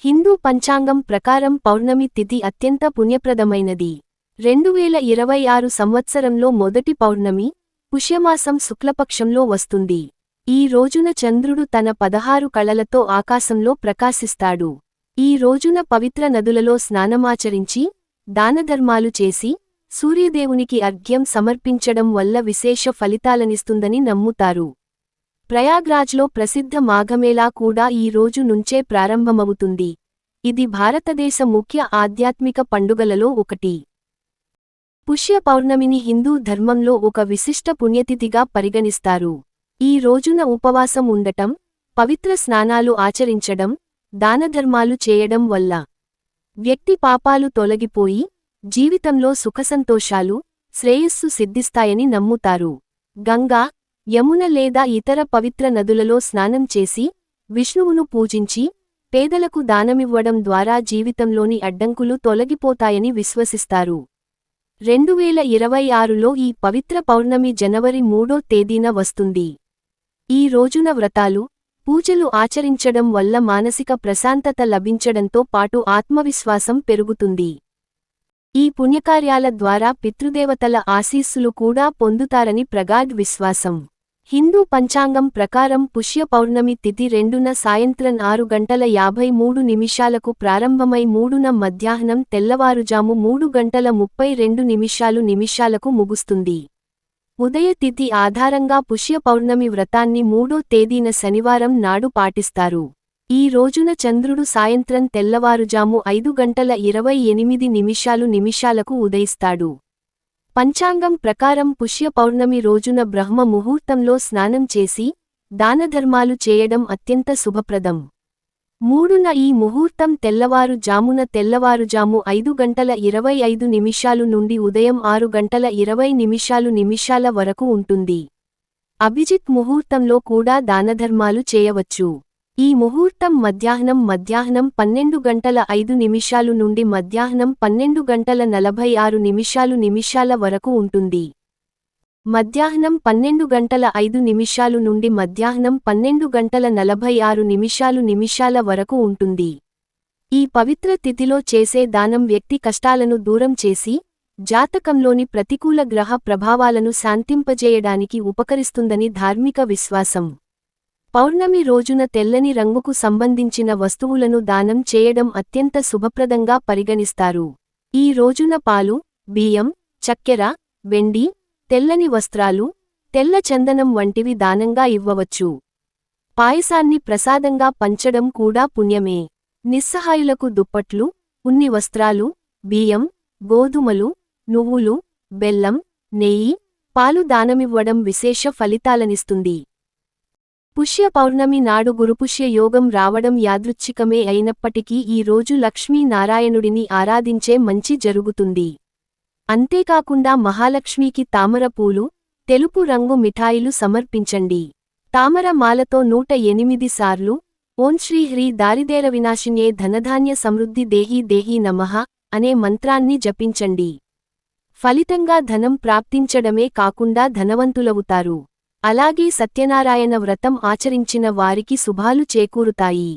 హిందూ పంచాంగం ప్రకారం పౌర్ణమి తిథి అత్యంత పుణ్యప్రదమైనది. 2026 సంవత్సరంలో మొదటి పౌర్ణమి పుష్యమాసం శుక్లపక్షంలో వస్తుంది. ఈ రోజున చంద్రుడు తన 16 కళలతో ఆకాశంలో ప్రకాశిస్తాడు. ఈ రోజున పవిత్ర నదులలో స్నానమాచరించి దానధర్మాలు చేసి సూర్యదేవునికి అర్ఘ్యం సమర్పించడం వల్ల విశేష ఫలితాలనిస్తుందని నమ్ముతారు. ప్రయాగ్రాజ్లో ప్రసిద్ధ మాఘమేళా కూడా ఈ రోజు నుంచే ప్రారంభమవుతుంది. ఇది భారతదేశ ముఖ్య ఆధ్యాత్మిక పండుగలలో ఒకటి. పుష్య పౌర్ణమిని హిందూ ధర్మంలో ఒక విశిష్ట పుణ్యతిథిగా పరిగణిస్తారు. ఈ రోజున ఉపవాసం ఉండటం, పవిత్ర స్నానాలు ఆచరించడం, దానధర్మాలు చేయడం వల్ల వ్యక్తి పాపాలు తొలగిపోయి జీవితంలో సుఖసంతోషాలు, శ్రేయస్సు సిద్ధిస్తాయని నమ్ముతారు. గంగా, యమున లేదా ఇతర పవిత్ర నదులలో స్నానం చేసి విష్ణువును పూజించి పేదలకు దానమివ్వడం ద్వారా జీవితంలోని అడ్డంకులు తొలగిపోతాయని విశ్వసిస్తారు. 2026లో ఈ పవిత్ర పౌర్ణమి జనవరి 3వ తేదీన వస్తుంది. ఈ రోజున వ్రతాలు, పూజలు ఆచరించడం వల్ల మానసిక ప్రశాంతత లభించడంతో పాటు ఆత్మవిశ్వాసం పెరుగుతుంది. ఈ పుణ్యకార్యాల ద్వారా పితృదేవతల ఆశీస్సులు కూడా పొందుతారని ప్రగాఢ విశ్వాసం. హిందూ పంచాంగం ప్రకారం పుష్య పౌర్ణమి తిథి 2న సాయంత్రం 6:53 ప్రారంభమై 3న మధ్యాహ్నం తెల్లవారుజాము 3:32 ముగుస్తుంది. ఉదయ తిథి ఆధారంగా పుష్య పౌర్ణమి వ్రతాన్ని 3వ తేదీన శనివారం నాడు పాటిస్తారు. ఈ రోజున చంద్రుడు సాయంత్రం తెల్లవారుజాము 5:28 ఉదయిస్తాడు. పంచాంగం ప్రకారం పుష్య పౌర్ణమి రోజున బ్రహ్మ ముహూర్తంలో స్నానం చేసి దానధర్మాలు చేయడం అత్యంత శుభప్రదం. 3న ఈ ముహూర్తం తెల్లవారుజాము 5:25 నుండి ఉదయం 6:20 వరకు ఉంటుంది. అభిజిత్ ముహూర్తంలో కూడా దానధర్మాలు చేయవచ్చు. ఈ ముహూర్తం మధ్యాహ్నం 12:05 నుండి మధ్యాహ్నం 12:46 వరకు ఉంటుంది. మధ్యాహ్నం 12:05 నుండి మధ్యాహ్నం 12:46 వరకు ఉంటుంది. ఈ పవిత్ర తిథిలో చేసే దానం వ్యక్తి కష్టాలను దూరం చేసి జాతకంలోని ప్రతికూల గ్రహ ప్రభావాలను శాంతింపజేయడానికి ఉపకరిస్తుందని ధార్మిక విశ్వాసం. పౌర్ణమి రోజున తెల్లని రంగుకు సంబంధించిన వస్తువులను దానం చేయడం అత్యంత శుభప్రదంగా పరిగణిస్తారు. ఈ రోజున పాలు, బియ్యం, చక్కెర, వెండి, తెల్లని వస్త్రాలు, తెల్ల చందనం వంటివి దానంగా ఇవ్వవచ్చు. పాయసాన్ని ప్రసాదంగా పంచడం కూడా పుణ్యమే. నిస్సహాయులకు దుప్పట్లు, ఉన్ని వస్త్రాలు, బియ్యం, గోధుమలు, నువ్వులు, బెల్లం, నెయ్యి, పాలు దానమివ్వడం విశేష ఫలితాలనిస్తుంది. పుష్య పౌర్ణమి నాడు గురుపుష్య యోగం రావడం యాదృచ్ఛికమే అయినప్పటికీ ఈ రోజు లక్ష్మీ నారాయణుడిని ఆరాధించే మంచి జరుగుతుంది. అంతేకాకుండా మహాలక్ష్మీకి తామర పూలు, తెలుపు రంగు మిఠాయిలు సమర్పించండి. తామర మాలతో 108 సార్లు ఓం శ్రీ హ్రీ దారిదేర వినాశిన్యే ధనధాన్య సమృద్ధి దేహీ దేహీ నమః అనే మంత్రాన్ని జపించండి. ఫలితంగా ధనం ప్రాప్తించడమే కాకుండా ధనవంతులవుతారు. అలాగే సత్యనారాయణ వ్రతం ఆచరించిన వారికి శుభాలు చేకూరుతాయి.